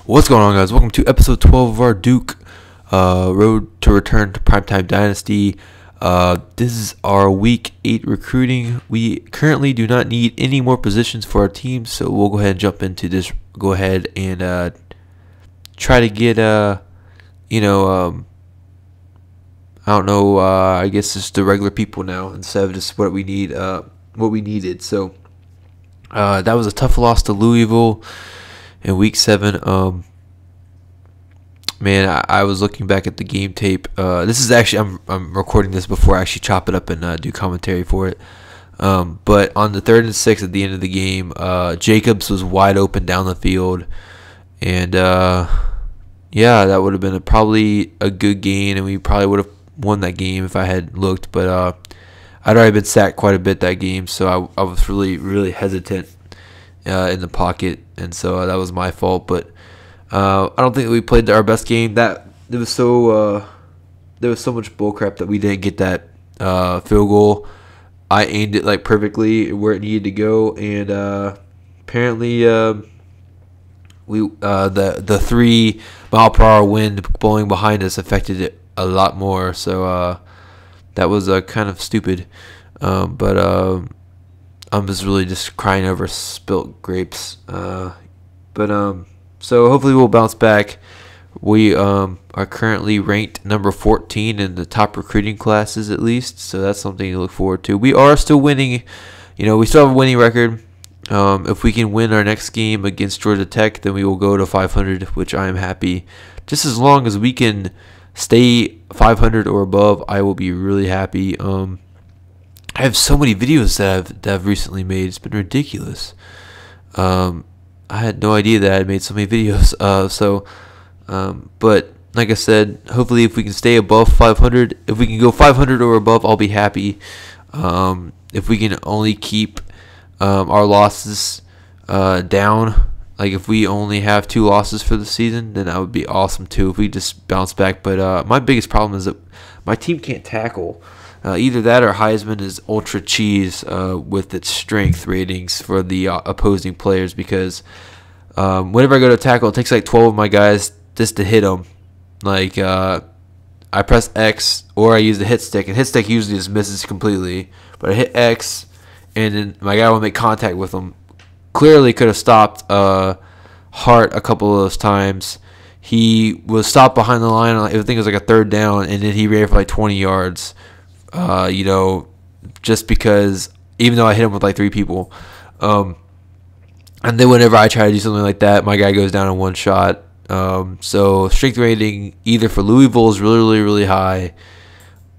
What's going on, guys? Welcome to episode 12 of our Duke Road to Return to Primetime Dynasty. This is our week 8 recruiting. We currently do not need any more positions for our team, so we'll go ahead and jump into this. Go ahead and try to get I don't know, I guess just the regular people now instead of just what we need, what we needed. So that was a tough loss to Louisville in week 7. Man, I was looking back at the game tape. This is actually, I'm recording this before I actually chop it up and do commentary for it. But on the 3rd and 6 at the end of the game, Jacobs was wide open down the field, and yeah, that would have been probably a good gain, and we probably would have won that game if I had looked. But I'd already been sacked quite a bit that game, so I was really hesitant in the pocket, and so that was my fault. But I don't think we played our best game. That there was so much bullcrap that we didn't get that field goal. I aimed it like perfectly where it needed to go, and apparently the 3 mile per hour wind blowing behind us affected it a lot more. So that was kind of stupid. But I'm just really just crying over spilt grapes. So hopefully we'll bounce back. We are currently ranked number 14 in the top recruiting classes, at least. So that's something to look forward to. We are still winning. We still have a winning record. If we can win our next game against Georgia Tech, then we will go to 500, which I am happy. Just as long as we can stay 500 or above, I will be really happy. I have so many videos that I've recently made. It's been ridiculous. I had no idea that I had made so many videos. But like I said, hopefully if we can stay above 500, if we can go 500 or above, I'll be happy. If we can only keep our losses down, like if we only have 2 losses for the season, then that would be awesome too, if we just bounce back. But my biggest problem is that my team can't tackle. Either that or Heisman is ultra cheese with its strength ratings for the opposing players, because whenever I go to tackle, it takes like 12 of my guys just to hit them. Like I press X or I use the hit stick, and hit stick usually just misses completely. But I hit X, and then my guy will make contact with him. Clearly could have stopped Hart a couple of those times. He was stopped behind the line. I think it was like a 3rd down, and then he ran for like 20 yards. Just because, even though I hit him with like 3 people, and then whenever I try to do something like that, my guy goes down in 1 shot. So strength rating either for Louisville is really high,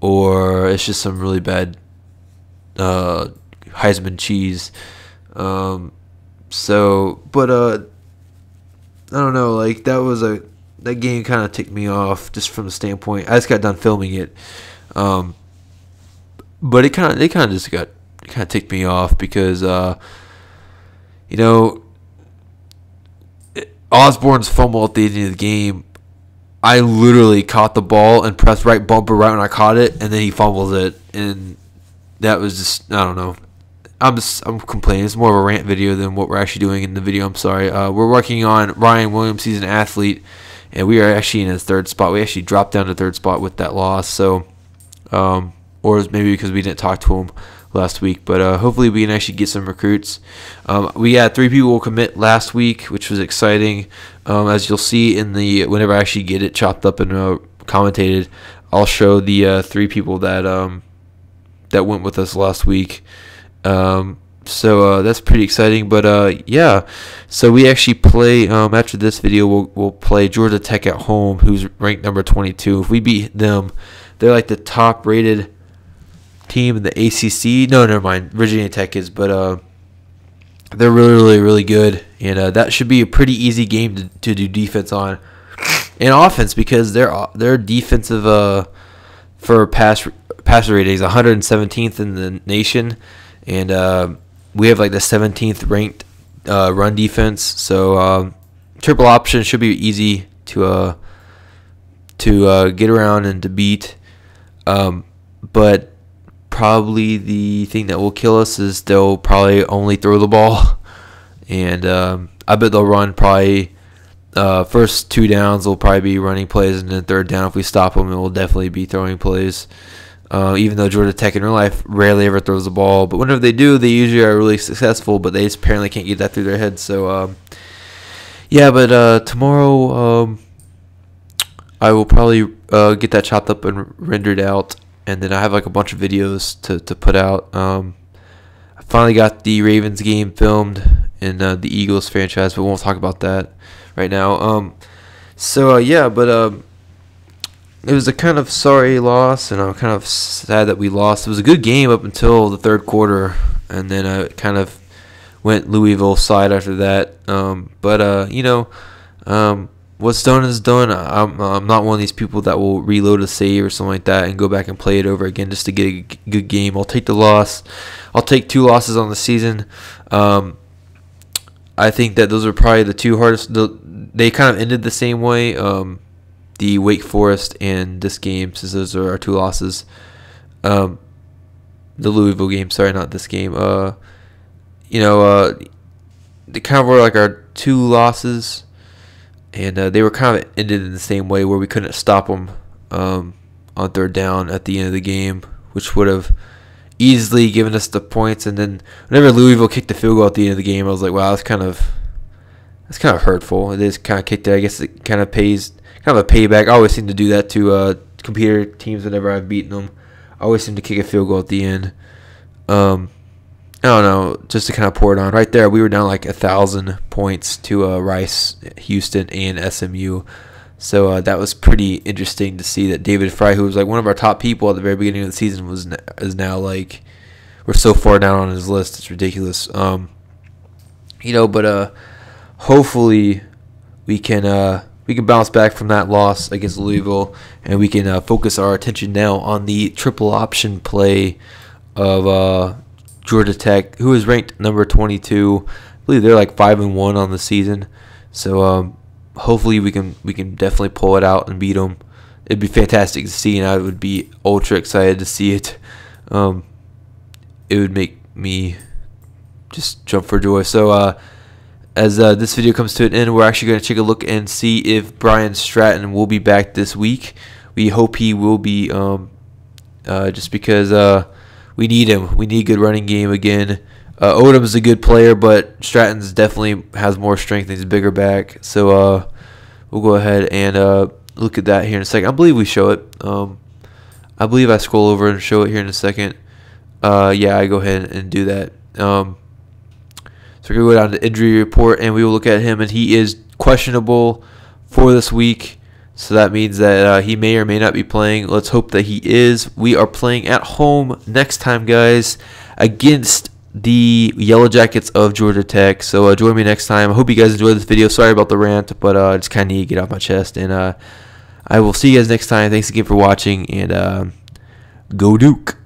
or it's just some really bad Heisman cheese. But I don't know, like that game kind of ticked me off just from the standpoint. I just got done filming it. But it kind of ticked me off because Osborne's fumble at the end of the game, I literally caught the ball and pressed right bumper right when I caught it, and then he fumbles it, and that was just, I don't know. I'm complaining. It's more of a rant video than what we're actually doing in the video. I'm sorry. We're working on Ryan Williams. He's an athlete, and we are actually in his 3rd spot. We actually dropped down to 3rd spot with that loss. So, or maybe because we didn't talk to him last week. But hopefully we can actually get some recruits. We had 3 people commit last week, which was exciting. As you'll see in the whenever I actually get it chopped up and commentated, I'll show the 3 people that went with us last week. So that's pretty exciting. But yeah, so we actually play after this video we'll play Georgia Tech at home, who's ranked number 22. If we beat them, they're like the top rated team in the ACC. No, never mind, Virginia Tech is, but they're really good, and that should be a pretty easy game to do defense on and offense, because they're defensive for passer ratings 117th in the nation, and we have like the 17th ranked run defense. So triple option should be easy to get around and to beat. But probably the thing that will kill us is they'll probably only throw the ball, and I bet they'll run probably First 2 downs will probably be running plays, and then third down, if we stop them, it will definitely be throwing plays. Even though Georgia Tech in real life rarely ever throws the ball, but whenever they do, they usually are really successful, but they just apparently can't get that through their heads. So, yeah, but tomorrow I will probably get that chopped up and rendered out, and then I have like a bunch of videos to put out. I finally got the Ravens game filmed in the Eagles franchise, but we won't talk about that right now. Yeah, but it was a kind of sorry loss, and I'm kind of sad that we lost. It was a good game up until the third quarter, and then I kind of went Louisville side after that. What's done is done. I'm not one of these people that will reload a save or something like that and go back and play it over again just to get a good game. I'll take the loss. I'll take 2 losses on the season. I think that those are probably the 2 hardest. They kind of ended the same way. The Wake Forest and this game, since those are our 2 losses. The Louisville game, sorry, not this game. They kind of were like our 2 losses, and they were kind of ended in the same way where we couldn't stop them on third down at the end of the game, which would have easily given us the points. And then whenever Louisville kicked the field goal at the end of the game, I was like, wow, that's kind of hurtful. It is kind of kicked it. I guess it kind of pays. Kind of a payback. I always seem to do that to computer teams whenever I've beaten them. I always seem to kick a field goal at the end. I don't know, just to kind of pour it on. Right there, we were down like 1,000 points to Rice, Houston, and SMU. So that was pretty interesting to see that David Fry, who was like one of our top people at the very beginning of the season, is now like, we're so far down on his list. It's ridiculous. Hopefully we can bounce back from that loss against Louisville, and we can focus our attention now on the triple option play of Georgia Tech, who is ranked number 22. I believe they're like 5-1 on the season. So hopefully we can definitely pull it out and beat them. It'd be fantastic to see, and I would be ultra excited to see it. It would make me just jump for joy. So as this video comes to an end, we're actually going to take a look and see if Brian Stratton will be back this week. We hope he will be, just because we need him. We need a good running game again. Odom's a good player, but Stratton's definitely has more strength and he's a bigger back. So we'll go ahead and look at that here in a second. I believe we show it. I believe I scroll over and show it here in a second. Yeah, I go ahead and do that. So we're going to go down to injury report, and we will look at him, and he is questionable for this week. So that means that he may or may not be playing. Let's hope that he is. We are playing at home next time, guys, against the Yellow Jackets of Georgia Tech. So join me next time. I hope you guys enjoyed this video. Sorry about the rant, but I just kind of need to get off my chest. And I will see you guys next time. Thanks again for watching, and go Duke.